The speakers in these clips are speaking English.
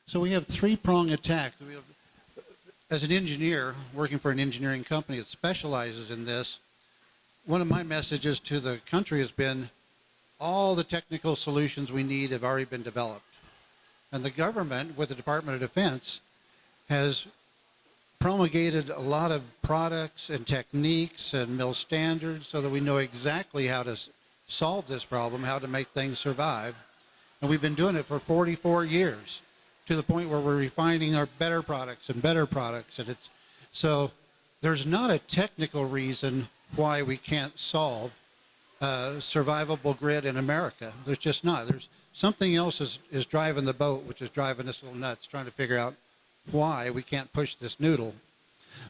So we have three-prong attack. As an engineer working for an engineering company that specializes in this, one of my messages to the country has been all the technical solutions we need have already been developed. And the government, with the Department of Defense, has promulgated a lot of products and techniques and mill standards so that we know exactly how to solve this problem, how to make things survive. And we've been doing it for 44 years to the point where we're refining our better products. And so there's not a technical reason why we can't solve a survivable grid in America. There's just not. There's something else is driving the boat, which is driving us a little nuts, trying to figure out why we can't push this noodle.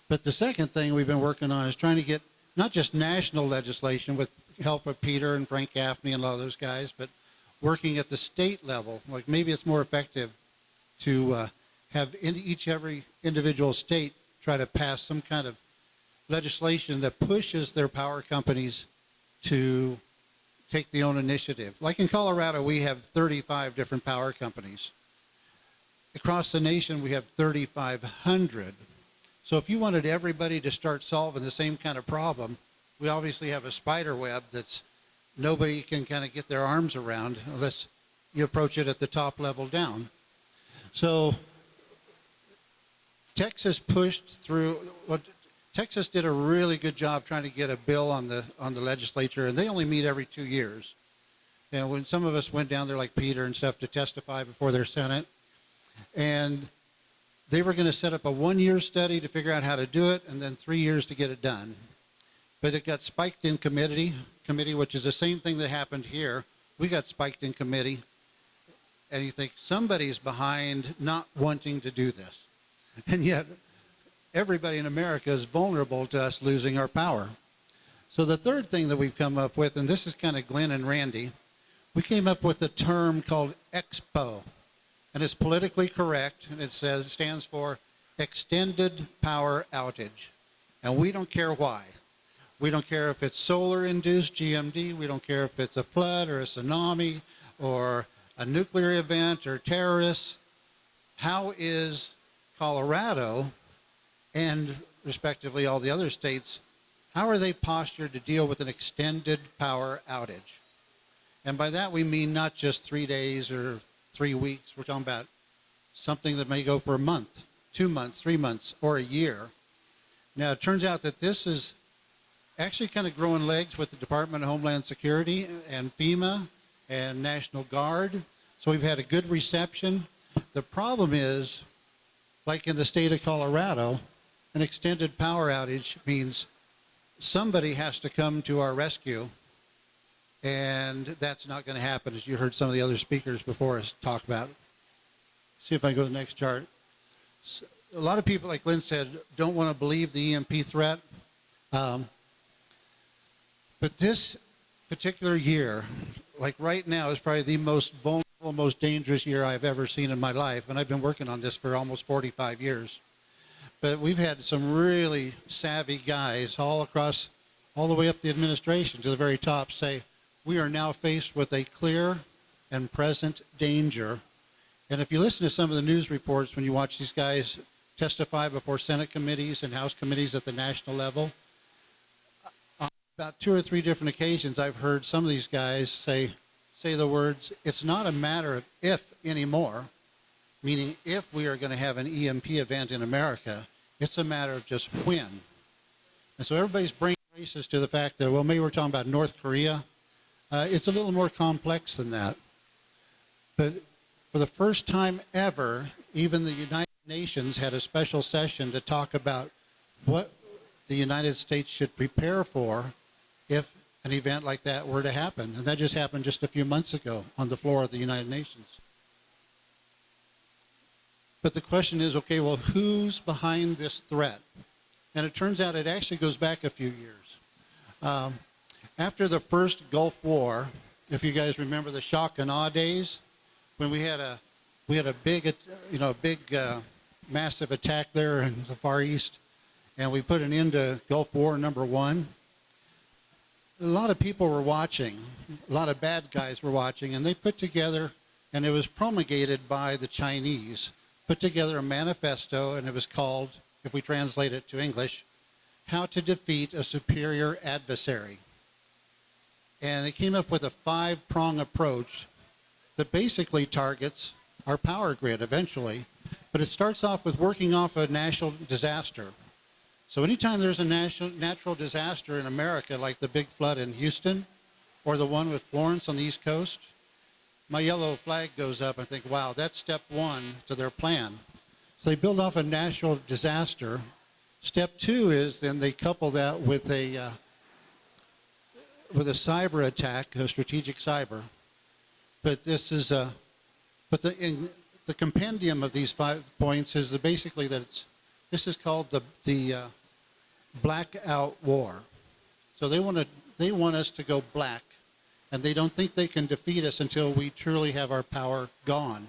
But the second thing we've been working on is trying to get not just national legislation with help of Peter and Frank Gaffney and a lot of those guys, but working at the state level. Like maybe it's more effective to have every individual state try to pass some kind of legislation that pushes their power companies to take the own initiative. Like in Colorado, we have 35 different power companies. Across the nation, we have 3,500. So if you wanted everybody to start solving the same kind of problem, we obviously have a spider web that's nobody can kind of get their arms around unless you approach it at the top level down. So Texas pushed through. Texas did a really good job trying to get a bill on the legislature, and they only meet every 2 years. And when some of us went down there, like Peter and stuff, to testify before their Senate, and they were going to set up a 1-year study to figure out how to do it, and then 3 years to get it done. But it got spiked in committee, which is the same thing that happened here. We got spiked in committee, and you think somebody's behind not wanting to do this. And yet, everybody in America is vulnerable to us losing our power. So the third thing that we've come up with, and this is kind of Glenn and Randy, we came up with a term called EXPO. And it's politically correct, and it stands for Extended Power Outage. And we don't care why. We don't care if it's solar-induced GMD. We don't care if it's a flood or a tsunami or a nuclear event or terrorists. How is Colorado and respectively all the other states, how are they postured to deal with an extended power outage? And by that we mean not just 3 days or 3 weeks. We're talking about something that may go for a month, 2 months, 3 months, or a year. Now, it turns out that this is actually kind of growing legs with the Department of Homeland Security and FEMA and National Guard. So we've had a good reception. The problem is, like in the state of Colorado, an extended power outage means somebody has to come to our rescue, and that's not going to happen, as you heard some of the other speakers before us talk about. See if I go to the next chart. So, a lot of people, like Lynn said, don't want to believe the EMP threat. But this particular year, like right now, is probably the most vulnerable, most dangerous year I've ever seen in my life, and I've been working on this for almost 45 years. But we've had some really savvy guys all the way up the administration to the very top say, we are now faced with a clear and present danger. And if you listen to some of the news reports when you watch these guys testify before Senate committees and House committees at the national level, on about 2 or 3 different occasions I've heard some of these guys say the words, it's not a matter of if anymore, meaning if we are going to have an EMP event in America, it's a matter of just when. And so everybody's brain races to the fact that, well, maybe we're talking about North Korea. It's a little more complex than that. But for the first time ever, even the United Nations had a special session to talk about what the United States should prepare for if an event like that were to happen. And that just happened just a few months ago on the floor of the United Nations. But the question is, okay, well, who's behind this threat? And it turns out it actually goes back a few years. After the first Gulf War, if you guys remember the shock and awe days, when we had a big, massive attack there in the Far East, and we put an end to Gulf War #1. A lot of people were watching, a lot of bad guys were watching, and they put together, and it was promulgated by the Chinese, put together a manifesto, and it was called, if we translate it to English, How to Defeat a Superior Adversary. And they came up with a 5-prong approach that basically targets our power grid eventually. But it starts off with working off a national disaster. So anytime there's a natural disaster in America, like the big flood in Houston or the one with Florence on the East Coast, my yellow flag goes up. I think, wow, that's step 1 to their plan. So they build off a natural disaster. Step 2 is then they couple that with a cyber attack, a strategic cyber. But this is the compendium of these 5 points is basically that this is called the blackout war. So they want us to go black, and they don't think they can defeat us until we truly have our power gone.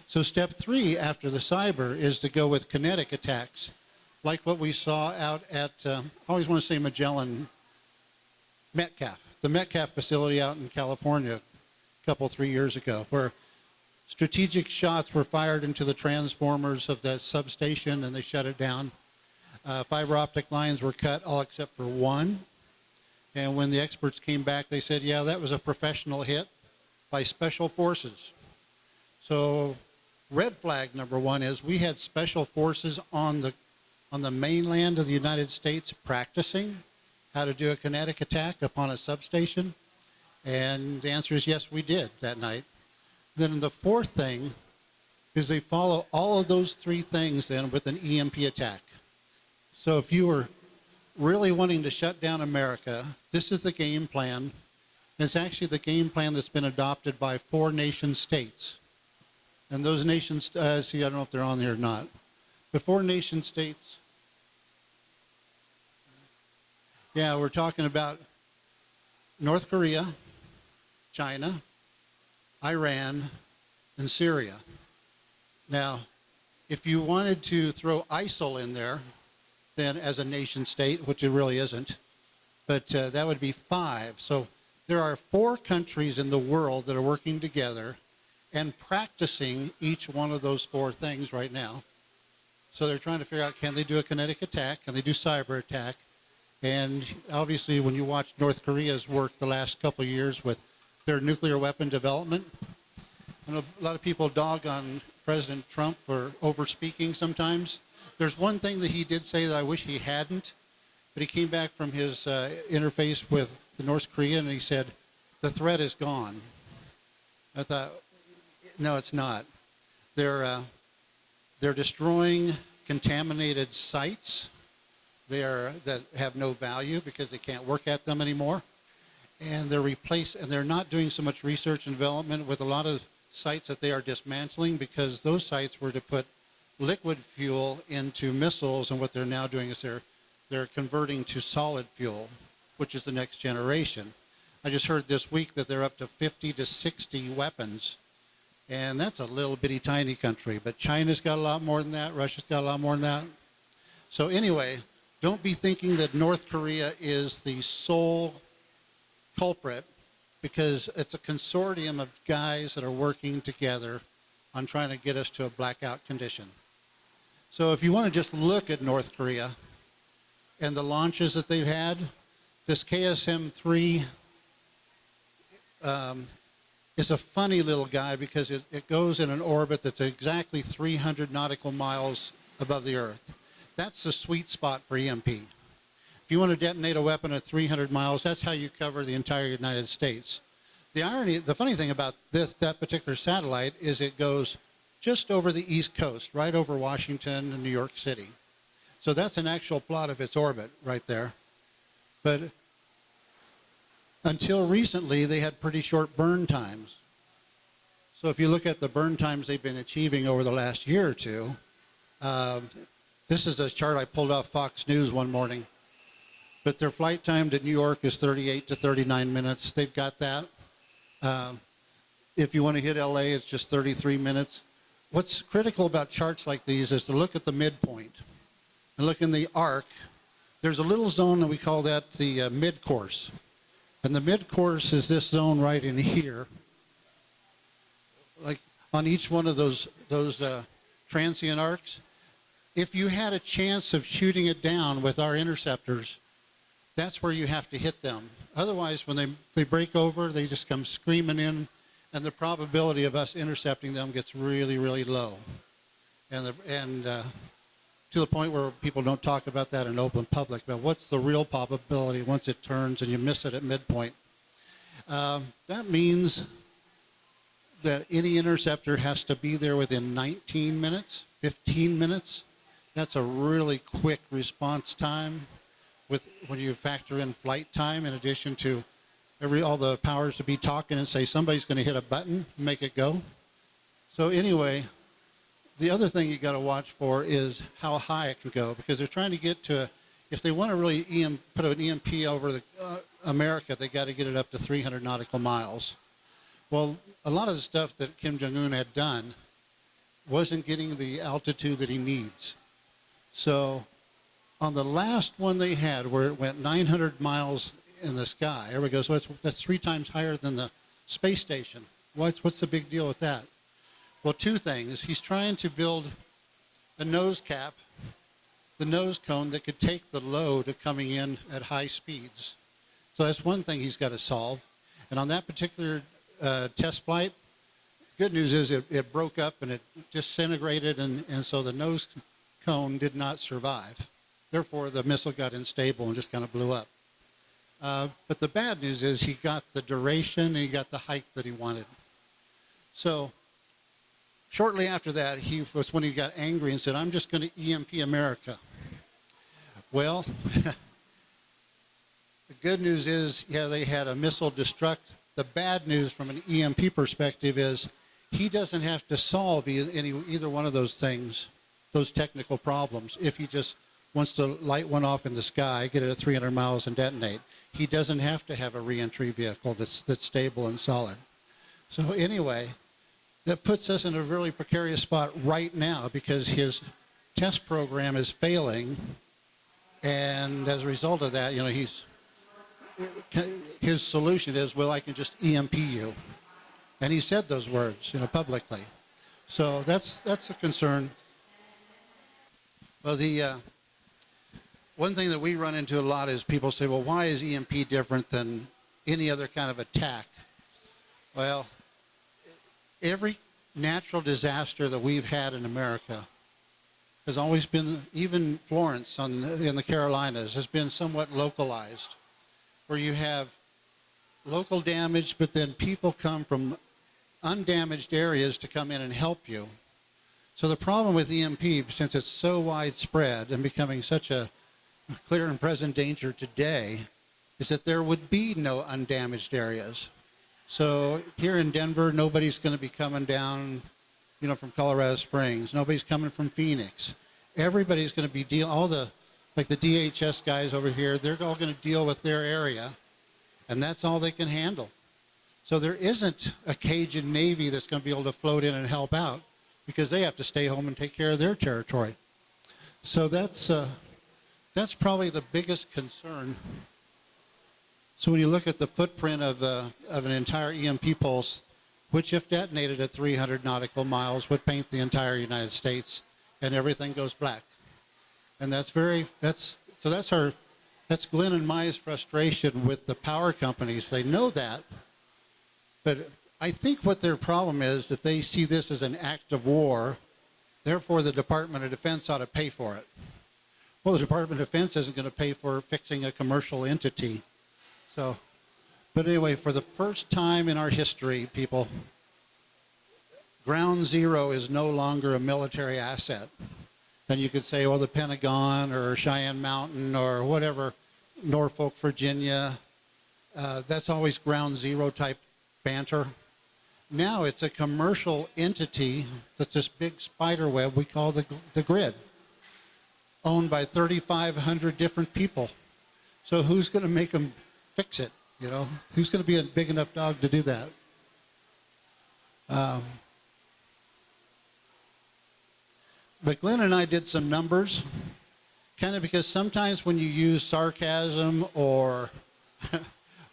So step 3 after the cyber is to go with kinetic attacks, like what we saw out at, I always want to say Magellan, Metcalf, the Metcalf facility out in California a couple, 3 years ago, where strategic shots were fired into the transformers of the substation and they shut it down. Fiber optic lines were cut, all except for one. And when the experts came back, they said, yeah, that was a professional hit by special forces. So red flag number 1 is we had special forces on the mainland of the United States practicing how to do a kinetic attack upon a substation. And the answer is yes, we did that night. Then the 4th thing is they follow all of those 3 things then with an EMP attack. So if you were really wanting to shut down America, this is the game plan. And it's actually the game plan that's been adopted by 4 nation states. And those nations, see, I don't know if they're on there or not. The 4 nation states, yeah, we're talking about North Korea, China, Iran, and Syria. Now, if you wanted to throw ISIL in there, then as a nation state, which it really isn't, but that would be 5. So there are 4 countries in the world that are working together and practicing each one of those 4 things right now. So they're trying to figure out, can they do a kinetic attack? Can they do cyber attack? And obviously, when you watch North Korea's work the last couple of years with their nuclear weapon development, I know a lot of people dog on President Trump for over-speaking sometimes. There's one thing that he did say that I wish he hadn't, but he came back from his interface with the North Korean and he said, the threat is gone. I thought, no, it's not. They're destroying contaminated sites that have no value because they can't work at them anymore. And they're not doing so much research and development with a lot of sites that they are dismantling, because those sites were to put liquid fuel into missiles, and what they're now doing is they're converting to solid fuel, which is the next generation. I just heard this week that they're up to 50 to 60 weapons, and that's a little bitty tiny country, but China's got a lot more than that, Russia's got a lot more than that. So anyway, don't be thinking that North Korea is the sole culprit, because it's a consortium of guys that are working together on trying to get us to a blackout condition. So if you want to just look at North Korea and the launches that they've had, this KSM-3 is a funny little guy because it goes in an orbit that's exactly 300 nautical miles above the Earth. That's the sweet spot for EMP. If you want to detonate a weapon at 300 miles, that's how you cover the entire United States. The funny thing about that particular satellite is it goes just over the East Coast, right over Washington and New York City. So that's an actual plot of its orbit right there. But until recently, they had pretty short burn times. So if you look at the burn times they've been achieving over the last year or two, this is a chart I pulled off Fox News one morning. But their flight time to New York is 38 to 39 minutes. They've got that. If you want to hit LA, it's just 33 minutes. What's critical about charts like these is to look at the midpoint and look in the arc. There's a little zone that we call that the mid-course. And the mid-course is this zone right in here. Like on each one of those transient arcs. If you had a chance of shooting it down with our interceptors, that's where you have to hit them. Otherwise, when they break over, they just come screaming in, and the probability of us intercepting them gets really, really low. And to the point where people don't talk about that in open public, but what's the real probability once it turns and you miss it at midpoint? That means that any interceptor has to be there within 19 minutes, 15 minutes. That's a really quick response time when you factor in flight time in addition to all the powers to be talking and say somebody's going to hit a button and make it go. So anyway, the other thing you got to watch for is how high it can go, because they're trying to get to, if they want to really put an EMP over America, they got to get it up to 300 nautical miles. Well, a lot of the stuff that Kim Jong-un had done wasn't getting the altitude that he needs. So on the last one they had, where it went 900 miles in the sky, everybody goes, well, that's 3 times higher than the space station. What's the big deal with that? Well, 2 things. He's trying to build a nose cap, the nose cone that could take the load of coming in at high speeds. So that's one thing he's got to solve. And on that particular test flight, the good news is it broke up and it disintegrated, and so the nose cone did not survive. Therefore, the missile got unstable and just kind of blew up. But the bad news is he got the duration and he got the height that he wanted. So shortly after that, was when he got angry and said, I'm just going to EMP America. Well, the good news is, yeah, they had a missile destruct. The bad news from an EMP perspective is he doesn't have to solve either one of those things, those technical problems, if he just wants to light one off in the sky, get it at 300 miles and detonate. He doesn't have to have a reentry vehicle that's stable and solid. So anyway, that puts us in a really precarious spot right now because his test program is failing, and as a result of that, his solution is, well, I can just EMP you, and he said those words, publicly. So that's a concern. Well, the one thing that we run into a lot is people say, well, why is EMP different than any other kind of attack? Well, every natural disaster that we've had in America has always been, even Florence in the Carolinas, has been somewhat localized, where you have local damage, but then people come from undamaged areas to come in and help you. So the problem with EMP, since it's so widespread and becoming such a clear and present danger today, is that there would be no undamaged areas. So here in Denver, nobody's going to be coming down, from Colorado Springs. Nobody's coming from Phoenix. Everybody's going to be like the DHS guys over here, they're all going to deal with their area, and that's all they can handle. So there isn't a Cajun Navy that's going to be able to float in and help out because they have to stay home and take care of their territory. So that's probably the biggest concern. So when you look at the footprint of an entire EMP pulse, which if detonated at 300 nautical miles would paint the entire United States, and everything goes black. And that's Glenn and Mai's frustration with the power companies. They know that, but I think what their problem is that they see this as an act of war, therefore the Department of Defense ought to pay for it. Well, the Department of Defense isn't going to pay for fixing a commercial entity. So, but anyway, for the first time in our history, people, Ground Zero is no longer a military asset. Then you could say, well, the Pentagon or Cheyenne Mountain or whatever, Norfolk, Virginia, that's always Ground Zero type banter. Now it's a commercial entity that's this big spider web we call the grid, owned by 3,500 different people. So who's going to make them fix it? Who's going to be a big enough dog to do that? But Glenn and I did some numbers, kind of because sometimes when you use sarcasm or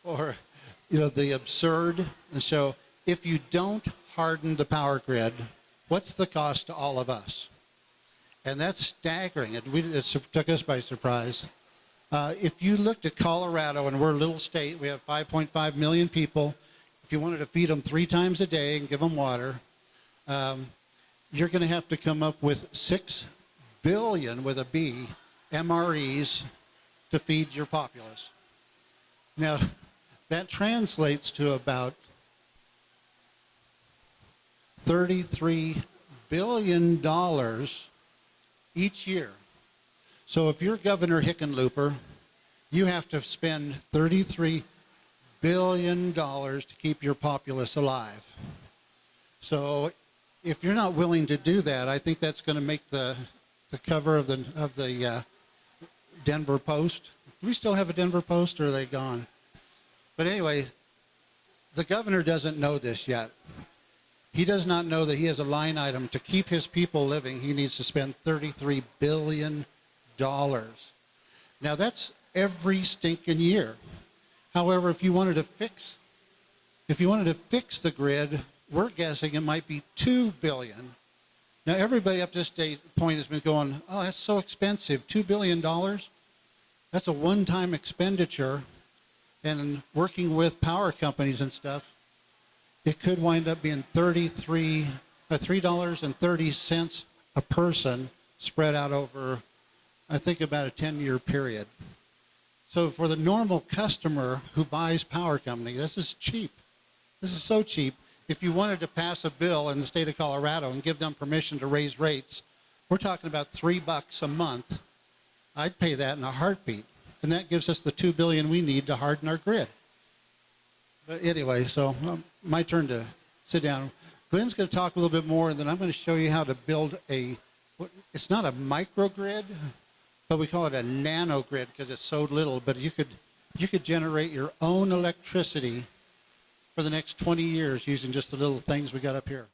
the absurd, and so if you don't harden the power grid, What's the cost to all of us? And that's staggering. It took us by surprise. If you looked at Colorado, and we're a little state, we have 5.5 million people. If you wanted to feed them 3 times a day and give them water, you're going to have to come up with 6 billion with a B MREs to feed your populace. Now, that translates to about $33 billion each year. So if you're Governor Hickenlooper, you have to spend $33 billion to keep your populace alive. So if you're not willing to do that, I think that's going to make the cover of the Denver Post. Do we still have a Denver Post, or are they gone? But anyway, the governor doesn't know this yet. He does not know that he has a line item to keep his people living. He needs to spend $33 billion. Now that's every stinking year. However, if you wanted to fix the grid, we're guessing it might be $2 billion. Now everybody up to this point has been going, oh, that's so expensive, $2 billion? That's a one-time expenditure. And working with power companies and stuff, it could wind up being $3.30 a person spread out over, I think, about a 10-year period. So for the normal customer who buys power company, this is cheap. This is so cheap. If you wanted to pass a bill in the state of Colorado and give them permission to raise rates, we're talking about $3 a month. I'd pay that in a heartbeat. And that gives us the $2 billion we need to harden our grid. But anyway, so my turn to sit down. Glenn's going to talk a little bit more, and then I'm going to show you how to build it's not a microgrid, but we call it a nanogrid because it's so little. But you could generate your own electricity for the next 20 years using just the little things we got up here.